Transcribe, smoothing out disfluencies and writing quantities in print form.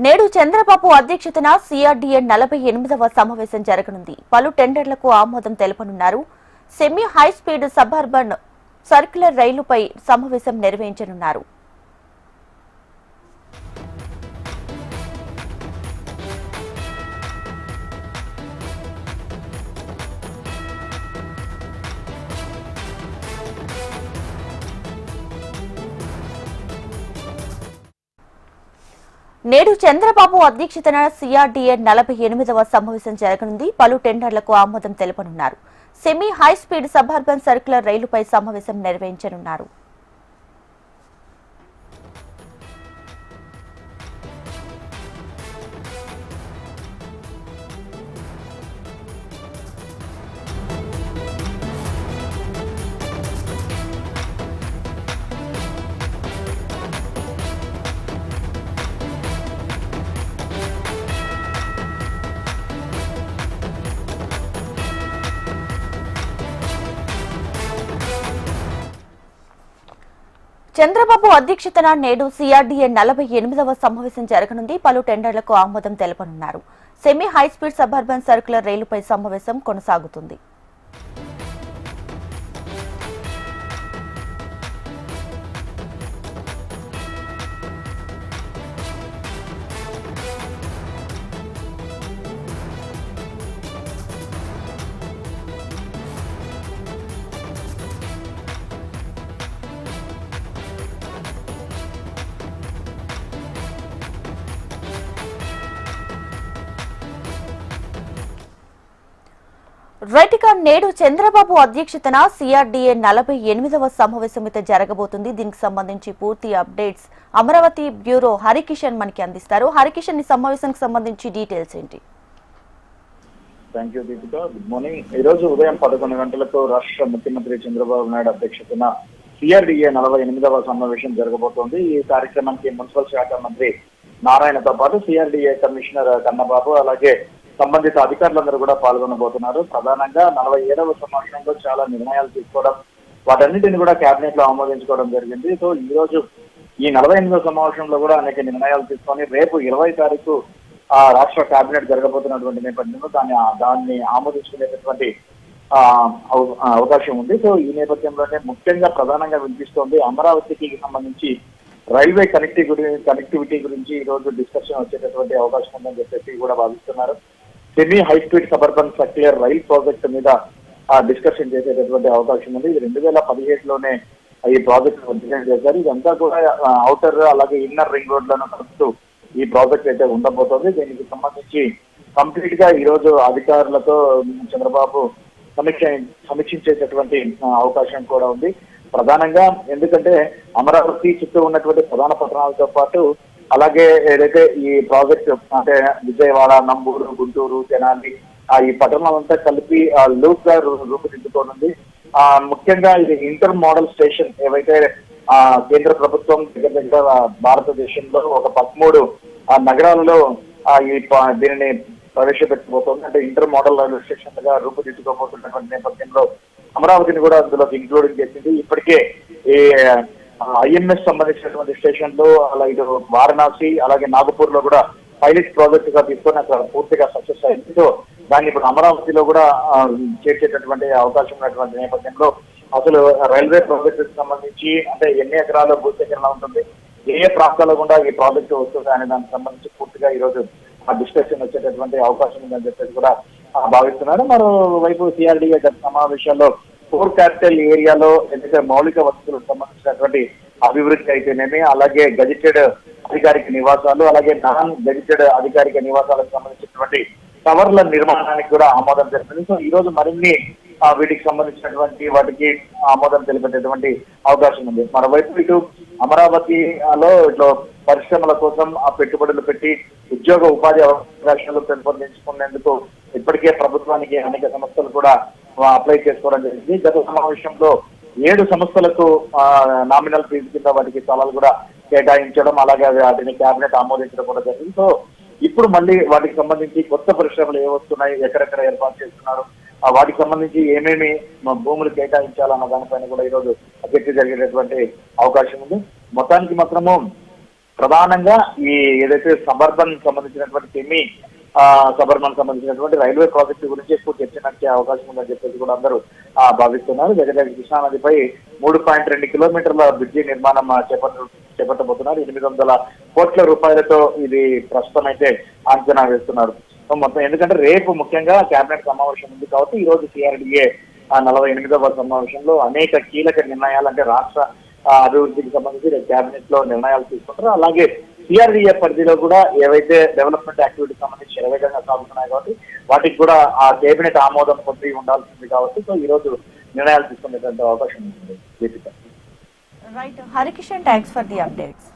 నేడు చంద్రబాబు అధ్యక్షతన సిఆర్డీఏ 48వ సమావేశం జరగనుంది. పలు టెండర్లకు ఆమోదం తెలపనున్నారు. Semi high speed suburban circular రైలుపై సమావేశం నిర్వహించనున్నారు. నేడు చంద్రబాబు అధ్యక్షతన సిఆర్డీఏ 48వ సమావేశం జరగనుంది. పలు టెండర్లకు ఆమోదం తెలపనున్నారు. Semi high speed suburban circular రైలుపై సమావేశం నిర్వహించనున్నారు. చంద్రబాబు అధ్యక్షతన నేడు సిఆర్డీఏ 48వ సమావేశం జరగనుంది. పలు టెండర్లకు ఆమోదం తెలపనున్నారు. సెమీ హైస్పీడ్ సబర్బన్ సర్క్యులర్ రైలుపై సమావేశం కొనసాగుతుంది. రైట్గా నేడు చంద్రబాబు అధ్యక్షతన సిఆర్డీఏ 48వ సమావేశం అయితే జరగబోతుంది. దీనికి సంబంధించి పూర్తి అప్డేట్స్ అమరావతి బ్యూరో హరికిషన్ మనకి అందిస్తారు. హరికిషన్, ఈ సమావేశానికి సంబంధించి డీటెయిల్స్ ఏంటి? Thank you Deepika. Good morning. ఈ రోజు ఉదయం 11 గంటలకు రాష్ట్ర ముఖ్యమంత్రి చంద్రబాబు నాయుడు అధ్యక్షతన సిఆర్డీఏ 48వ సమావేశం జరగబోతోంది. ఈ కార్యక్రమానికి మున్సిపల్ శాఖ మంత్రి నారాయణతో పాటు సిఆర్డీఏ కమిషనర్ కన్నబాబు అలాగే సంబంధిత అధికారులందరూ కూడా పాల్గొనబోతున్నారు. ప్రధానంగా 47వ సమావేశంలో చాలా నిర్ణయాలు తీసుకోవడం, వాటన్నిటిని కూడా కేబినెట్ లో ఆమోదించుకోవడం జరిగింది. సో ఈ రోజు ఈ 48వ సమావేశంలో కూడా అనేక నిర్ణయాలు తీసుకొని రేపు 20వ తారీఖు రాష్ట్ర కేబినెట్ జరగబోతున్నటువంటి నేపథ్యంలో దాన్ని ఆమోదించుకునేటటువంటి అవకాశం ఉంది. సో ఈ నేపథ్యంలోనే ముఖ్యంగా ప్రధానంగా వినిపిస్తోంది అమరావతికి సంబంధించి రైల్వే కనెక్టివిటీ గురించి ఈ రోజు డిస్కషన్ వచ్చేటటువంటి అవకాశం ఉందని చెప్పేసి కూడా భావిస్తున్నారు. Semi high speed suburban circular rail project మీద డిస్కషన్ చేసేటటువంటి అవకాశం ఉంది. ఇది 2017లోనే ఈ ప్రాజెక్ట్ డిజైన్ చేశారు. ఇదంతా కూడా ఔటర్ అలాగే ఇన్నర్ రింగ్ రోడ్లను కలుపుతూ ఈ ప్రాజెక్ట్ అయితే ఉండబోతోంది. దీనికి సంబంధించి కంప్లీట్ గా ఈ రోజు అధికారులతో చంద్రబాబు సమీక్షించేటటువంటి అవకాశం కూడా ఉంది. ప్రధానంగా ఎందుకంటే అమరావతి చుట్టూ ఉన్నటువంటి ప్రధాన పట్టణాలతో పాటు అలాగే ఏదైతే ఈ ప్రాజెక్ట్ అంటే విజయవాడ, నంబూరు, గుంటూరు, తెనాలి ఈ పట్టణాలంతా కలిపి లూప్ గా రూపుదిద్దుకోనుంది. ముఖ్యంగా ఇది ఇంటర్ మోడల్ స్టేషన్ ఏవైతే కేంద్ర ప్రభుత్వం దగ్గర భారతదేశంలో ఒక 13 నగరాలలో దీనిని ప్రవేశపెట్టబోతోంది. అంటే ఇంటర్ మోడల్ రైల్వే స్టేషన్ గా రూపుదిద్దుకోబోతున్నటువంటి నేపథ్యంలో అమరావతిని కూడా అందులో ఇంక్లూడింగ్ చేసింది. ఇప్పటికే ఈ ఐఎంఎస్ సంబంధించినటువంటి స్టేషన్లు అలా ఇటు వారణాసి అలాగే నాగపూర్ లో కూడా పైలట్ ప్రాజెక్ట్ గా తీసుకొని అక్కడ పూర్తిగా సక్సెస్ అయింది. సో దాన్ని ఇప్పుడు అమరావతిలో కూడా చేర్చేటటువంటి అవకాశం ఉన్నటువంటి నేపథ్యంలో అసలు రైల్వే ప్రాజెక్ట్ సంబంధించి అంటే ఎన్ని ఎకరాల భూసేకరణ ఉంటుంది, ఏ ప్రాంతాల్లో కూడా ఈ ప్రాజెక్టు వస్తుంది అనే దానికి సంబంధించి పూర్తిగా ఈ రోజు డిస్కషన్ వచ్చేటటువంటి అవకాశం ఉందని చెప్పేసి కూడా భావిస్తున్నారు. మరోవైపు సిఆర్డీఏ గత సమావేశాల్లో 4 క్యాపిటల్ ఏరియాలో ఏదైతే మౌలిక వసతులకు సంబంధించినటువంటి అభివృద్ధి అయితేనేమి అలాగే గజిటెడ్ అధికారిక నివాసాలు అలాగే నాన్ గజిటెడ్ అధికారిక నివాసాలకు సంబంధించినటువంటి టవర్ల నిర్మాణానికి కూడా ఆమోదం తెలిపింది. సో ఈ రోజు మరిన్ని వీటికి సంబంధించినటువంటి వాటికి ఆమోదం తెలిపేటటువంటి అవకాశం ఉంది. మరోవైపు ఇటు అమరావతిలో ఇట్లా పరిశ్రమల కోసం పెట్టుబడులు పెట్టి ఉద్యోగ ఉపాధి అవకాశాలు పెంపొందించుకునేందుకు ఇప్పటికే ప్రభుత్వానికి అనేక సంస్థలు కూడా అప్లై చేసుకోవడం జరిగింది. గత సమావేశంలో 7 సంస్థలకు నామినల్ ఫీజు కింద వాటికి స్థలాలు కూడా కేటాయించడం అలాగే వాటిని కేబినెట్ ఆమోదించడం కూడా జరిగింది. సో ఇప్పుడు మళ్ళీ వాటికి సంబంధించి కొత్త పరిశ్రమలు ఏవస్తున్నాయి, ఎక్కడెక్కడ ఏర్పాటు చేస్తున్నారు, వాటికి సంబంధించి ఏమేమి భూములు కేటాయించాలన్న దానిపైన కూడా ఈరోజు చర్చ జరిగేటటువంటి అవకాశం ఉంది. మొత్తానికి మాత్రము ప్రధానంగా ఈ ఏదైతే సబర్బన్ సంబంధించినటువంటి సబర్బన్ సంబంధించినటువంటి రైల్వే ప్రాజెక్టు గురించి ఎక్కువ చర్చ నడిచే అవకాశం ఉందని చెప్పేసి కూడా అందరూ భావిస్తున్నారు. దగ్గర కృష్ణా నదిపై 3.2 కిలోమీటర్ల బ్రిడ్జి నిర్మాణం చేపట్టబోతున్నారు. 800 కోట్ల రూపాయలతో ఇది ప్రస్తుతం అయితే అంచనా వేస్తున్నారు. మొత్తం ఎందుకంటే రేపు ముఖ్యంగా కేబినెట్ సమావేశం ఉంది కాబట్టి ఈ రోజు సిఆర్డిఏ 48వ సమావేశంలో అనేక కీలక నిర్ణయాలు అంటే రాష్ట్ర అభివృద్ధికి సంబంధించి కేబినెట్ లో నిర్ణయాలు తీసుకుంటారు. అలాగే సిఆర్డిఏ పరిధిలో కూడా ఏవైతే డెవలప్మెంట్ యాక్టివిటీకి సంబంధించి శరవేగంగా సాగుతున్నాయి కాబట్టి వాటికి కూడా ఆ కేబినెట్ ఆమోదం పొంది ఉండాల్సింది కాబట్టి సో ఈ రోజు నిర్ణయాలు తీసుకునేటువంటి అవకాశం ఉంటుంది. Right Harikishan, thanks for the updates.